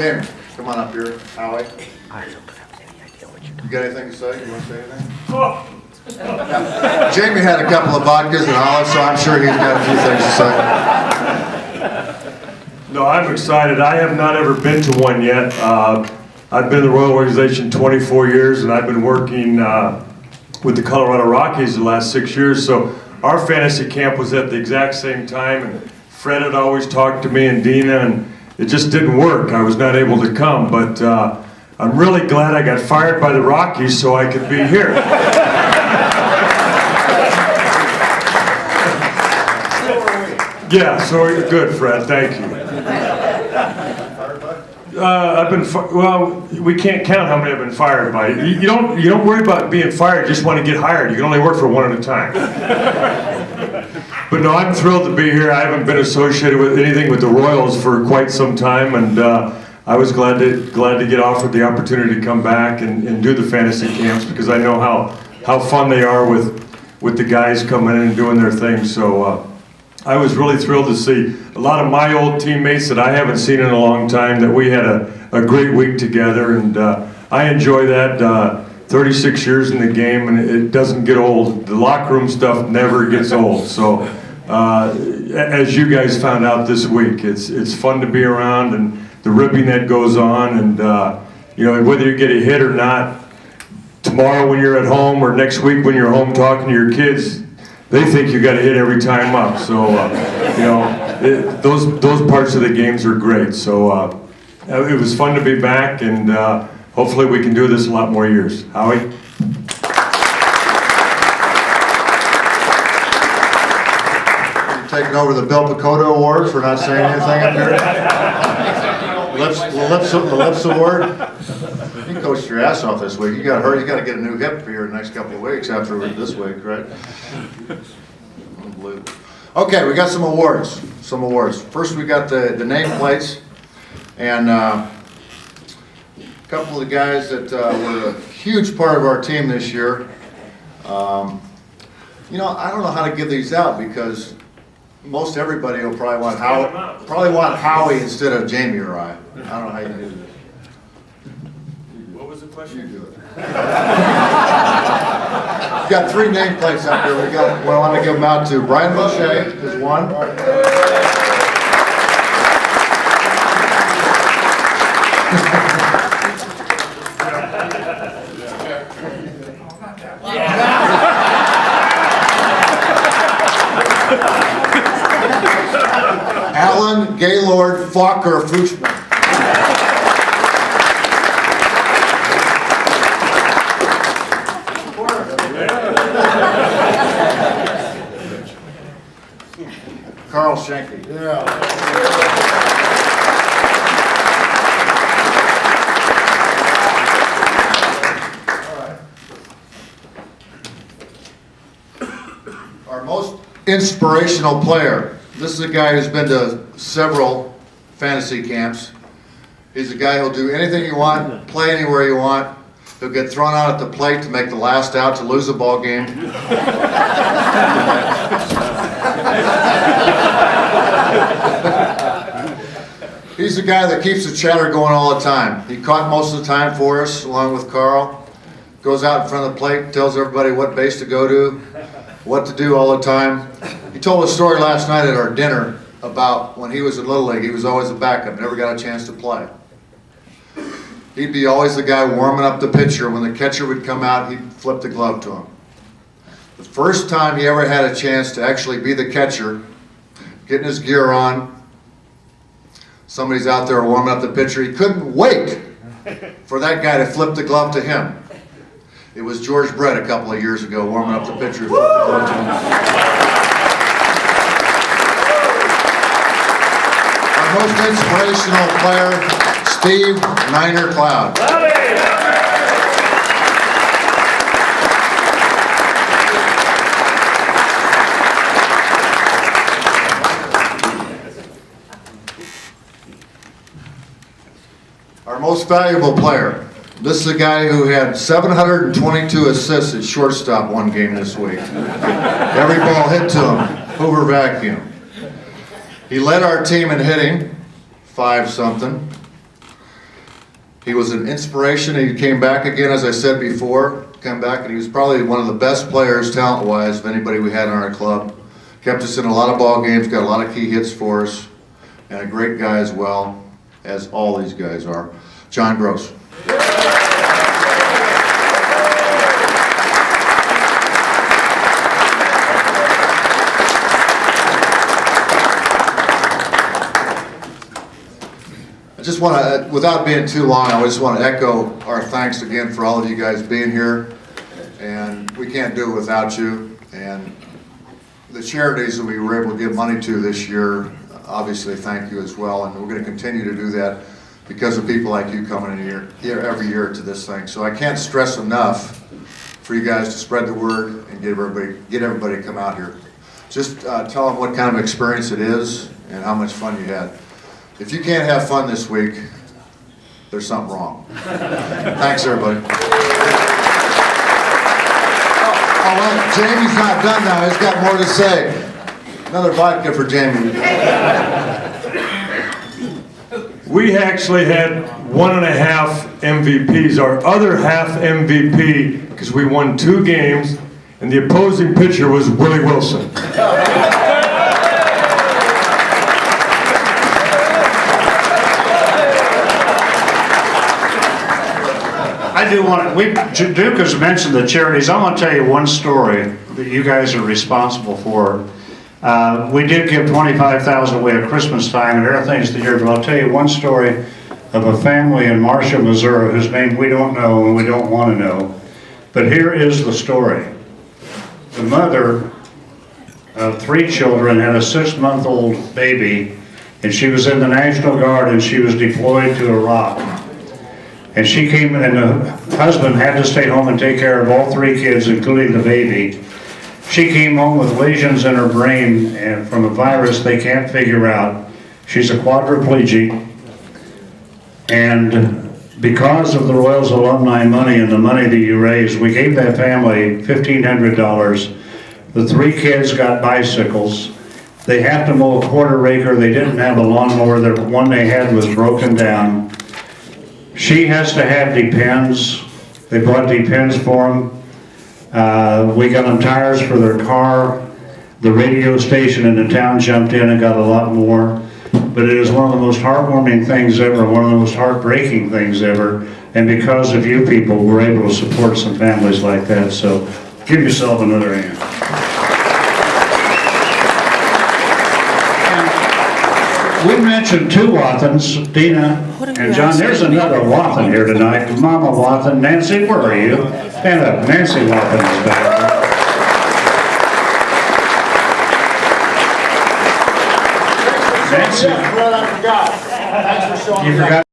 Jamie, come on up here. Howie. You got anything to say? You want to say anything? Jamie had a couple of vodkas and olives, so I'm sure he's got a few things to say. No, I'm excited. I have not ever been to one yet. I've been in the Royal Organization 24 years, and I've been working with the Colorado Rockies the last 6 years. So our fantasy camp was at the exact same time, and Fred had always talked to me and Dina, and it just didn't work. I was not able to come, but I'm really glad I got fired by the Rockies so I could be here. Yeah, so good, Fred. Thank you. Well, we can't count how many I've been fired by. You don't worry about being fired. You just want to get hired. You can only work for one at a time. But no, I'm thrilled to be here. I haven't been associated with anything with the Royals for quite some time, and I was glad to get offered the opportunity to come back and do the fantasy camps, because I know how fun they are with the guys coming in and doing their thing. So I was really thrilled to see a lot of my old teammates that I haven't seen in a long time, that we had a great week together, and I enjoy that. 36 years in the game, and it doesn't get old. The locker room stuff never gets old. So as you guys found out this week, it's fun to be around, and the ribbing that goes on, and you know, whether you get a hit or not, tomorrow when you're at home or next week when you're home talking to your kids, they think you got a hit every time up. So you know, those parts of the games are great. So it was fun to be back, and hopefully we can do this a lot more years. Howie? You're taking over the Bill Picoto Award for not saying anything up here? The Lips Award? You coached your ass off this week. You got hurt. You got to get a new hip for your next couple of weeks after this week, right? Unbelievable. Okay, we got some awards. First, we got the nameplates, and a couple of the guys that were a huge part of our team this year. You know, I don't know how to give these out, because most everybody will probably want Howie instead of Jamie or I. I don't know how you do this. What was the question? You do it. We've got 3 nameplates up here. We want to give them out to Brian Lachey is one. Alan Gaylord Fokker Fuchsman. Carl Schenke. Yeah. Our most inspirational player. This is a guy who's been to several fantasy camps. He's a guy who'll do anything you want, play anywhere you want. He'll get thrown out at the plate to make the last out to lose a ball game. He's the guy that keeps the chatter going all the time. He caught most of the time for us, along with Carl. Goes out in front of the plate, tells everybody what base to go to, what to do all the time. He told a story last night at our dinner about when he was in Little League. He was always a backup, never got a chance to play. He'd be always the guy warming up the pitcher. When the catcher would come out, he'd flip the glove to him. The first time he ever had a chance to actually be the catcher, getting his gear on, somebody's out there warming up the pitcher. He couldn't wait for that guy to flip the glove to him. It was George Brett a couple of years ago warming up the pitcher. Flipped the glove to him. Our most inspirational player, Steve Niner Cloud. Our most valuable player. This is a guy who had 722 assists at shortstop one game this week. Every ball hit to him, Hoover vacuum. He led our team in hitting, 5-something. He was an inspiration. He came back again, as I said before, came back, and he was probably one of the best players, talent-wise, of anybody we had in our club. Kept us in a lot of ball games, got a lot of key hits for us, and a great guy as well, as all these guys are. John Gross. I just want to, without being too long, I just want to echo our thanks again for all of you guys being here. And we can't do it without you. And the charities that we were able to give money to this year, obviously thank you as well. And we're going to continue to do that because of people like you coming in here every year to this thing. So I can't stress enough for you guys to spread the word and get everybody to come out here. Just tell them what kind of experience it is and how much fun you had. If you can't have fun this week, there's something wrong. Thanks, everybody. Oh, wait, Jamie's not done now. He's got more to say. Another vodka for Jamie. We actually had 1.5 MVPs. Our other half MVP, because we won 2 games, and the opposing pitcher was Willie Wilson. I do want to, Duke has mentioned the charities. I want to tell you one story that you guys are responsible for. We did give $25,000 away at Christmas time and other things the year, but I'll tell you one story of a family in Marshall, Missouri, whose name we don't know and we don't want to know. But here is the story. The mother of 3 children had a 6-month-old baby, and she was in the National Guard and she was deployed to Iraq. And she came, and the husband had to stay home and take care of all 3 kids, including the baby. She came home with lesions in her brain and from a virus they can't figure out. She's a quadriplegic. And because of the Royals alumni money and the money that you raised, we gave that family $1,500. The 3 kids got bicycles. They have to mow a 1/4 acre. They didn't have a lawnmower. The one they had was broken down. She has to have Depends. They bought Depends for them. We got them tires for their car. The radio station in the town jumped in and got a lot more. But it is one of the most heartwarming things ever, one of the most heartbreaking things ever. And because of you people, we're able to support some families like that. So give yourself another hand. We mentioned 2 Wathans, Dina and John. There's another Wathan here tonight. Mama Wathan. Nancy, where are you? Stand up. Nancy Wathan is back. Nancy. I forgot. Thanks for showing me. You forgot